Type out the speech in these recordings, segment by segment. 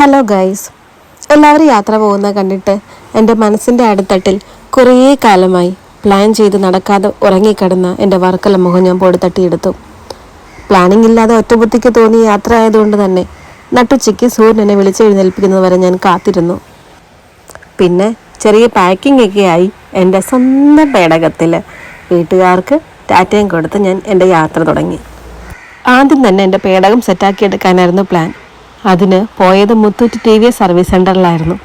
Hello guys, എല്ലാവരും യാത്ര പോകുന്ന കണ്ടിട്ട് എൻ്റെ മനസ്സിൻ്റെ അടിത്തട്ടിൽ കുറേ കാലമായി പ്ലാൻ ചെയ്ത് നടക്കാതെ ഉറങ്ങിക്കിടന്ന എൻ്റെ വർക്കല മുഖം ഞാൻ പൊടി തട്ടിയെടുത്തു. പ്ലാനിങ് ഇല്ലാതെ ഒറ്റബുദ്ധിക്ക് തോന്നിയ യാത്ര ആയതുകൊണ്ട് തന്നെ നട്ടുച്ചയ്ക്ക് സൂര്യനെ വിളിച്ചെഴുന്നേൽപ്പിക്കുന്നത് വരെ ഞാൻ കാത്തിരുന്നു. പിന്നെ ചെറിയ പാക്കിംഗ് ഒക്കെ ആയി എൻ്റെ സ്വന്തം പേടകത്തിൽ വീട്ടുകാർക്ക് ടാറ്റയും കൊടുത്ത് ഞാൻ എൻ്റെ യാത്ര തുടങ്ങി. ആദ്യം തന്നെ എൻ്റെ പേടകം സെറ്റാക്കിയെടുക്കാനായിരുന്നു പ്ലാൻ. അതിന് പോയത് മുത്തൂറ്റ് TVS സർവീസ് സെൻ്ററിലായിരുന്നു.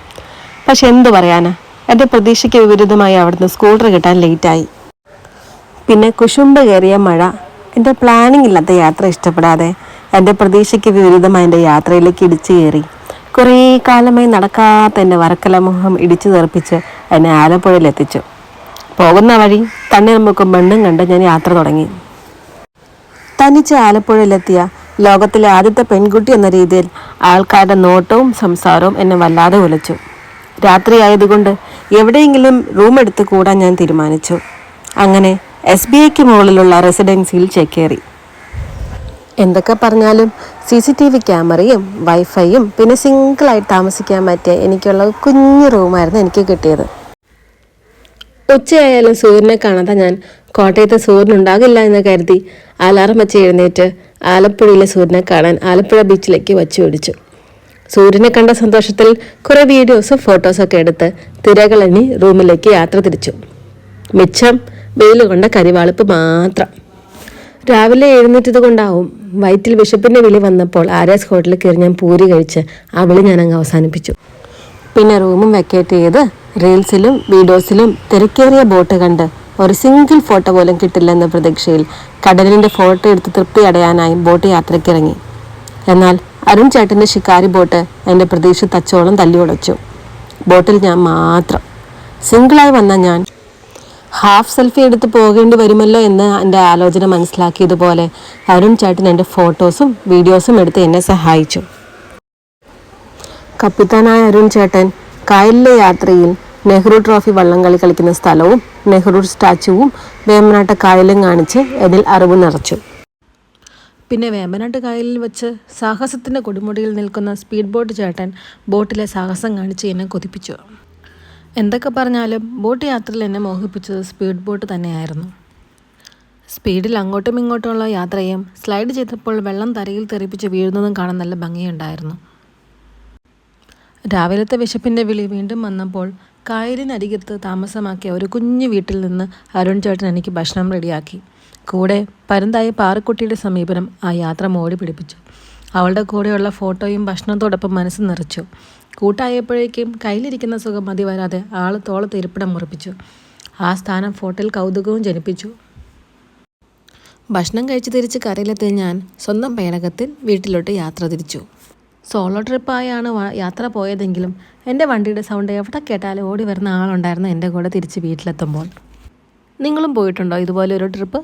പക്ഷെ എന്തു പറയാനാ, എൻ്റെ പ്രതീക്ഷയ്ക്ക് വിപരീതമായി അവിടുന്ന് സ്കൂട്ടർ കിട്ടാൻ ലേറ്റായി. പിന്നെ കുശുമ്പ് കയറിയ മഴ എൻ്റെ പ്ലാനിങ് ഇല്ലാത്ത യാത്ര ഇഷ്ടപ്പെടാതെ എൻ്റെ പ്രതീക്ഷയ്ക്ക് വിപരീതമായി എൻ്റെ യാത്രയിലേക്ക് ഇടിച്ചു കയറി. കുറേ കാലമായി നടക്കാത്ത എൻ്റെ വർക്കല മുഖം ഇടിച്ചു തെറിപ്പിച്ച് എന്നെ ആലപ്പുഴയിലെത്തിച്ചു. പോകുന്ന വഴി തണ്ണീർമുക്കും മണ്ണും കണ്ട് ഞാൻ യാത്ര തുടങ്ങി. തനിച്ച് ആലപ്പുഴയിലെത്തിയ ലോകത്തിലെ ആദ്യത്തെ പെൺകുട്ടി എന്ന രീതിയിൽ ആൾക്കാരുടെ നോട്ടവും സംസാരവും എന്നെ വല്ലാതെ ഉലച്ചു. രാത്രിയായതുകൊണ്ട് എവിടെയെങ്കിലും റൂം എടുത്ത് കൂടാൻ ഞാൻ തീരുമാനിച്ചു. അങ്ങനെ SBIക്ക് മുകളിലുള്ള റെസിഡൻസിയിൽ ചേക്കേറി. എന്തൊക്കെ പറഞ്ഞാലും CCTV ക്യാമറയും വൈഫൈയും പിന്നെ സിംഗിളായിട്ട് താമസിക്കാൻ പറ്റിയ എനിക്കുള്ള കുഞ്ഞു റൂമായിരുന്നു എനിക്ക് കിട്ടിയത്. ഉച്ചയായാലും സൂര്യനെ കാണാതെ ഞാൻ കോട്ടയത്ത് സൂര്യനുണ്ടാകില്ല എന്ന് കരുതി അലാറം വെച്ച് എഴുന്നേറ്റ് ആലപ്പുഴയിലെ സൂര്യനെ കാണാൻ ആലപ്പുഴ ബീച്ചിലേക്ക് വച്ചു പിടിച്ചു. സൂര്യനെ കണ്ട സന്തോഷത്തിൽ കുറേ വീഡിയോസും ഫോട്ടോസൊക്കെ എടുത്ത് തിരകളെണ്ണി റൂമിലേക്ക് യാത്ര തിരിച്ചു. മിച്ചം വെയിൽ കൊണ്ട കരിവാളിപ്പ് മാത്രം. രാവിലെ എഴുന്നേറ്റത് കൊണ്ടാവും വയറ്റിൽ വിശപ്പിൻ്റെ വിളി വന്നപ്പോൾ ആര്യാസ് ഹോട്ടലിൽ കയറി ഞാൻ പൂരി കഴിച്ച് ആ വിളി ഞാനങ്ങ് അവസാനിപ്പിച്ചു. പിന്നെ റൂമും വെക്കേറ്റ് ചെയ്ത് റീൽസിലും വീഡിയോസിലും തിരക്കേറിയ ബോട്ട് കണ്ട് ഒരു സിംഗിൾ ഫോട്ടോ പോലും കിട്ടില്ലെന്ന പ്രതീക്ഷയിൽ കടലിൻ്റെ ഫോട്ടോ എടുത്ത് തൃപ്തി അടയാനായി ബോട്ട് യാത്രയ്ക്കിറങ്ങി. എന്നാൽ അരുൺ ചേട്ടൻ്റെ ഷിക്കാരി ബോട്ട് എൻ്റെ പ്രതീക്ഷ തച്ചോളം തല്ലി ഉടച്ചു. ബോട്ടിൽ ഞാൻ മാത്രം. സിംഗിളായി വന്ന ഞാൻ ഹാഫ് സെൽഫി എടുത്ത് പോകേണ്ടി വരുമല്ലോ എന്ന് എൻ്റെ ആലോചന മനസ്സിലാക്കിയതുപോലെ അരുൺ ചേട്ടൻ എൻ്റെ ഫോട്ടോസും വീഡിയോസും എടുത്ത് എന്നെ സഹായിച്ചു. കപ്പിത്താനായ അരുൺ ചേട്ടൻ കായലിലെ യാത്രയിൽ നെഹ്റു ട്രോഫി വള്ളംകളി കളിക്കുന്ന സ്ഥലവും നെഹ്റു സ്റ്റാച്ചുവും വേമ്പനാട്ട് കായലും കാണിച്ച് എന്നിൽ അറിവ് നിറച്ചു. പിന്നെ വേമ്പനാട്ട് കായലിൽ വെച്ച് സാഹസത്തിൻ്റെ കൊടുമുടിയിൽ നിൽക്കുന്ന സ്പീഡ് ബോട്ട് ചേട്ടൻ ബോട്ടിലെ സാഹസം കാണിച്ച് എന്നെ കൊതിപ്പിച്ചു. എന്തൊക്കെ പറഞ്ഞാലും ബോട്ട് യാത്രയിൽ എന്നെ മോഹിപ്പിച്ചത് സ്പീഡ് ബോട്ട് തന്നെയായിരുന്നു. സ്പീഡിൽ അങ്ങോട്ടും ഇങ്ങോട്ടുമുള്ള യാത്രയും സ്ലൈഡ് ചെയ്തപ്പോൾ വെള്ളം തരയിൽ തെറിപ്പിച്ച് വീഴുന്നതും കാണാൻ നല്ല ഭംഗിയുണ്ടായിരുന്നു. രാവിലത്തെ വിശപ്പിൻ്റെ വിളി വീണ്ടും വന്നപ്പോൾ കായലിനരികത്ത് താമസമാക്കിയ ഒരു കുഞ്ഞു വീട്ടിൽ നിന്ന് അരുൺ ചേട്ടൻ എനിക്ക് ഭക്ഷണം റെഡിയാക്കി. കൂടെ പരുന്തായ പാറക്കുട്ടിയുടെ സമീപനം ആ യാത്ര മോടി പിടിപ്പിച്ചു. അവളുടെ കൂടെയുള്ള ഫോട്ടോയും ഭക്ഷണത്തോടൊപ്പം മനസ്സ് നിറച്ചു. കൂട്ടായപ്പോഴേക്കും കയ്യിലിരിക്കുന്ന സുഖം മതി വരാതെ ആൾ തോളത്ത് ഇരിപ്പിടം ഉറപ്പിച്ചു. ആ സ്ഥാനം ഫോട്ടോയിൽ കൗതുകവും ജനിപ്പിച്ചു. ഭക്ഷണം കഴിച്ച് തിരിച്ച് കരയിലെത്തിയ ഞാൻ സ്വന്തം പേടകത്തിൽ വീട്ടിലോട്ട് യാത്ര തിരിച്ചു. സോളോ ട്രിപ്പായാണ് യാത്ര പോയതെങ്കിലും എൻ്റെ വണ്ടിയുടെ സൗണ്ട് എവിടെ കേട്ടാലും ഓടി വരുന്ന ആളുണ്ടായിരുന്നു എൻ്റെ കൂടെ തിരിച്ച് വീട്ടിലെത്തുമ്പോൾ. നിങ്ങളും പോയിട്ടുണ്ടോ ഇതുപോലെ ഒരു ട്രിപ്പ്?